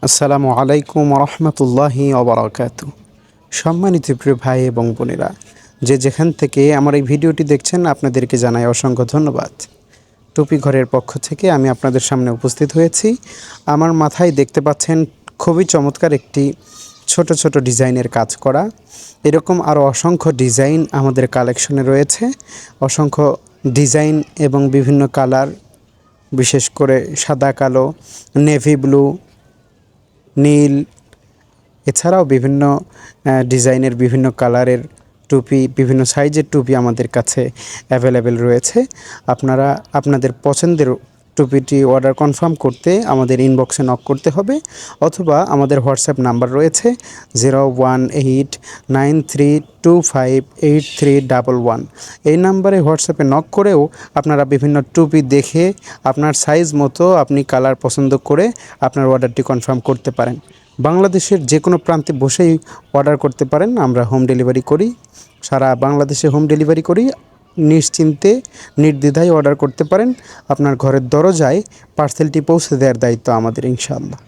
আসসালামু আলাইকুম রহমতুল্লাহি ওবরাকাতু। সম্মানিত প্রিয় ভাই এবং বোনেরা, যে যেখান থেকে আমার এই ভিডিওটি দেখছেন আপনাদেরকে জানাই অসংখ্য ধন্যবাদ। টুপি ঘরের পক্ষ থেকে আমি আপনাদের সামনে উপস্থিত হয়েছি। আমার মাথায় দেখতে পাচ্ছেন খুবই চমৎকার একটি ছোট ছোট ডিজাইনের কাজ করা। এরকম আরও অসংখ্য ডিজাইন আমাদের কালেকশনে রয়েছে। অসংখ্য ডিজাইন এবং বিভিন্ন কালার, বিশেষ করে সাদা, কালো, নেভি ব্লু, নীল, এছাড়াও বিভিন্ন ডিজাইনের, বিভিন্ন কালারের টুপি, বিভিন্ন সাইজের টুপি আমাদের কাছে অ্যাভেলেবেল রয়েছে। আপনারা আপনাদের পছন্দের টুপিটি অর্ডার কনফার্ম করতে আমাদের ইনবক্সে নক করতে হবে, অথবা আমাদের হোয়াটসঅ্যাপ নাম্বার রয়েছে 01893258311। এই নাম্বারে হোয়াটসঅ্যাপে নক করেও আপনারা বিভিন্ন টুপি দেখে আপনার সাইজ মতো আপনি কালার পছন্দ করে আপনার অর্ডারটি কনফার্ম করতে পারেন। বাংলাদেশের যে কোনো প্রান্তে বসেই অর্ডার করতে পারেন। আমরা হোম ডেলিভারি করি, সারা বাংলাদেশে হোম ডেলিভারি করি। নিশ্চিন্তে নির্দ্বিধায় অর্ডার করতে পারেন। আপনার ঘরের দরজায় পার্সেলটি পৌঁছে দেওয়ার দায়িত্ব আমাদের, ইনশাআল্লাহ।